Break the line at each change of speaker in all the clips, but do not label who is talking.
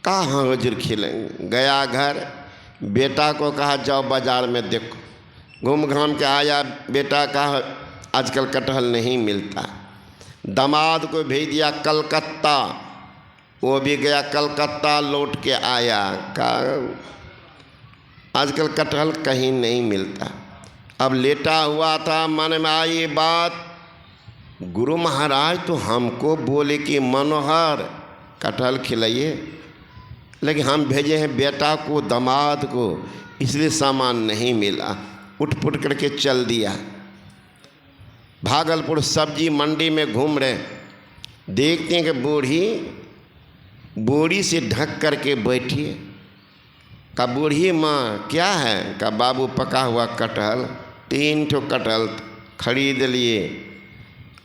कहाँ हुजूर खिलेंगे। गया घर, बेटा को कहा जाओ बाज़ार में देखो। घूम घाम के आया, बेटा कहा आजकल कटहल नहीं मिलता। दामाद को भेज दिया कलकत्ता, वो भी गया कलकत्ता, लौट के आया, कहा आजकल कटहल कहीं नहीं मिलता। अब लेटा हुआ था, मन में आई बात, गुरु महाराज तो हमको बोले कि मनोहर कटहल खिलाइए, लेकिन हम भेजे हैं बेटा को, दामाद को, इसलिए सामान नहीं मिला। उठ पुट करके चल दिया। भागलपुर सब्जी मंडी में घूम रहे, देखते हैं कि बूढ़ी बोरी से ढक करके बैठी है। का बूढ़ी माँ क्या है? का बाबू पका हुआ कटहल, 3 ठो कटहल खरीद लिए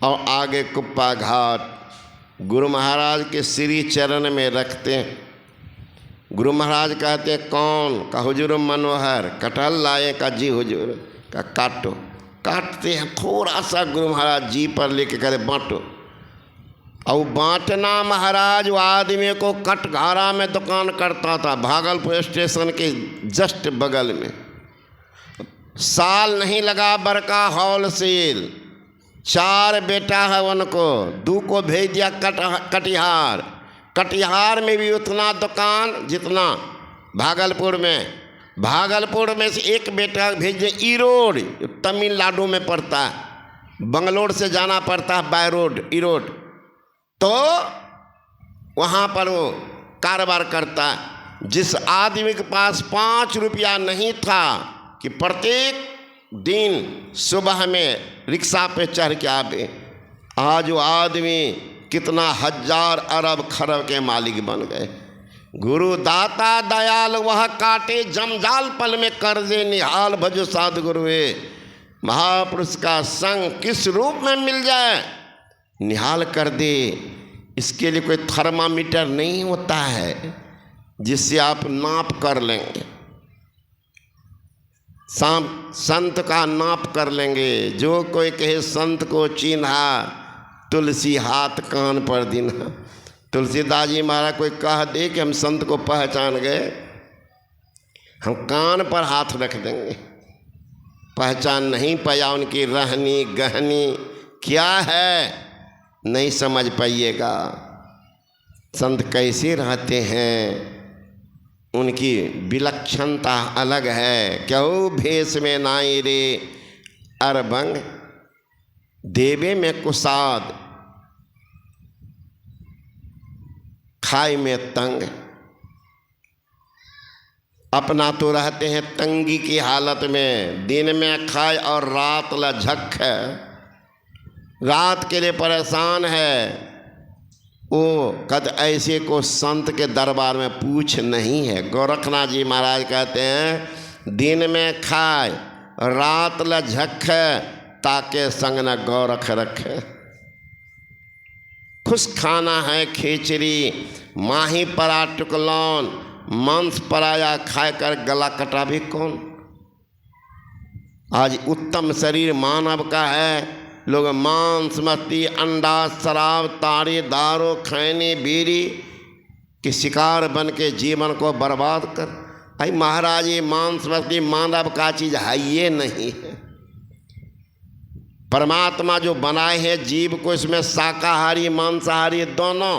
और आगे कुप्पा घाट गुरु महाराज के श्री चरण में रखते हैं। गुरु महाराज कहते हैं कौन? का हुजूर मनोहर कटहल लाए। का जी हुजूर। का काटो। काटते हैं, थोड़ा सा गुरु महाराज जी पर लेके कहते बांटो। और बांटना महाराज वो आदमी को कटघारा में दुकान करता था, भागलपुर स्टेशन के जस्ट बगल में। साल नहीं लगा, बड़का हॉल सेल, 4 बेटा है उनको, 2 को भेज दिया कटिहार। कटिहार में भी उतना दुकान जितना भागलपुर में। भागलपुर में से एक बेटा भेज दिया ईरोड, तमिलनाडु में पड़ता है, बंगलोर से जाना पड़ता है बाय रोड ईरोड। तो वहाँ पर वो कारोबार करता है। जिस आदमी के पास 5 रुपया नहीं था कि प्रत्येक दिन सुबह में रिक्शा पे चढ़ के आवे, आज वो आदमी कितना हजार अरब खरब के मालिक बन गए। गुरु दाता दयाल वह काटे जमजाल, पल में कर्जे निहाल भजो साधु गुरुए। महापुरुष का संग किस रूप में मिल जाए निहाल कर दे। इसके लिए कोई थर्मामीटर नहीं होता है जिससे आप नाप कर लेंगे, संत का नाप कर लेंगे। जो कोई कहे संत को चिन्हा, तुलसी हाथ कान पर दीन्हा। तुलसीदास जी महाराज कोई कह दे कि हम संत को पहचान गए, हम कान पर हाथ रख देंगे। पहचान नहीं पाया उनकी रहनी गहनी क्या है, नहीं समझ पाइएगा। संत कैसे रहते हैं, उनकी विलक्षणता अलग है। क्यों भेष में नाई रे अरबंग, देवे में कुसाद, खाई में तंग। अपना तो रहते हैं तंगी की हालत में, दिन में खाए और रात लझक है, रात के लिए परेशान है। वो कद ऐसे को संत के दरबार में पूछ नहीं है। गोरखनाथ जी महाराज कहते हैं दिन में खाए रात लझक है, ताके संग न गोरख रखे। खुश खाना है खिचड़ी, माही परा टुकलौन, मांस पराया खाकर गला कटा भी कौन। आज उत्तम शरीर मानव का है, लोग मांस मछली अंडा शराब ताड़ी दारू खैनी बीड़ी के शिकार बन के जीवन को बर्बाद कर। भाई महाराज ये मांस मछली मानव का चीज़ है ये नहीं है। परमात्मा जो बनाए हैं जीव को, इसमें शाकाहारी मांसाहारी दोनों,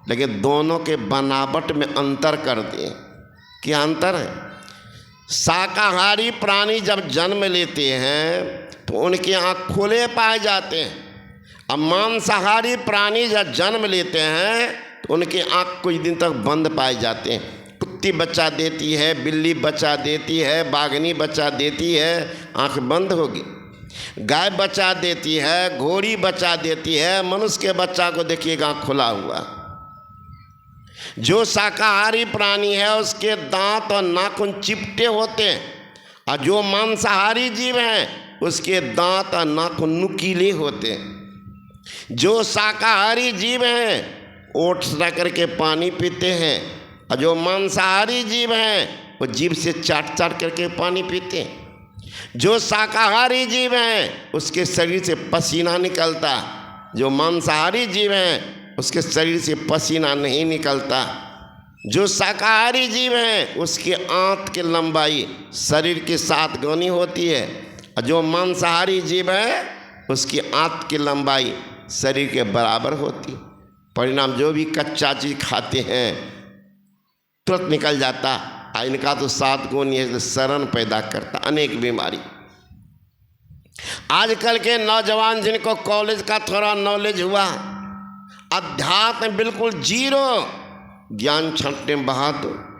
लेकिन दोनों के बनावट में अंतर कर दिए। क्या अंतर है? शाकाहारी प्राणी जब जन्म लेते हैं तो उनके आँख खुले पाए जाते हैं। अब मांसाहारी प्राणी जब जन्म लेते हैं तो उनके आँख कुछ दिन तक बंद पाए जाते हैं। कुत्ती बच्चा देती है, बिल्ली बच्चा देती है, बाघनी बच्चा देती है, आँख बंद होगी। गाय बच्चा देती है, घोड़ी बच्चा देती है, मनुष्य के बच्चा को देखिएगा आँख खुला हुआ। जो शाकाहारी प्राणी है उसके दांत और नाखून चिपटे होते हैं, और जो मांसाहारी जीव हैं उसके दांत और नाखून नुकीले होते हैं। जो शाकाहारी जीव हैं ओठ सटा करके पानी पीते हैं, और जो मांसाहारी जीव हैं वो जीभ से चाट चाट करके पानी पीते हैं। जो शाकाहारी जीव हैं उसके शरीर से पसीना निकलता, जो मांसाहारी जीव हैं उसके शरीर से पसीना नहीं निकलता। जो शाकाहारी जीव है उसकी आंत की लंबाई शरीर के 7 गुनी होती है, और जो मांसाहारी जीव है उसकी आंत की लंबाई शरीर के बराबर होती है। परिणाम जो भी कच्चा चीज खाते हैं तुरंत निकल जाता, इनका तो 7 गुनी है, शरण पैदा करता अनेक बीमारी। आजकल के नौजवान जिनको कॉलेज का थोड़ा नॉलेज हुआ, अध्यात्म बिल्कुल जीरो, ज्ञान छंटने बहा दो।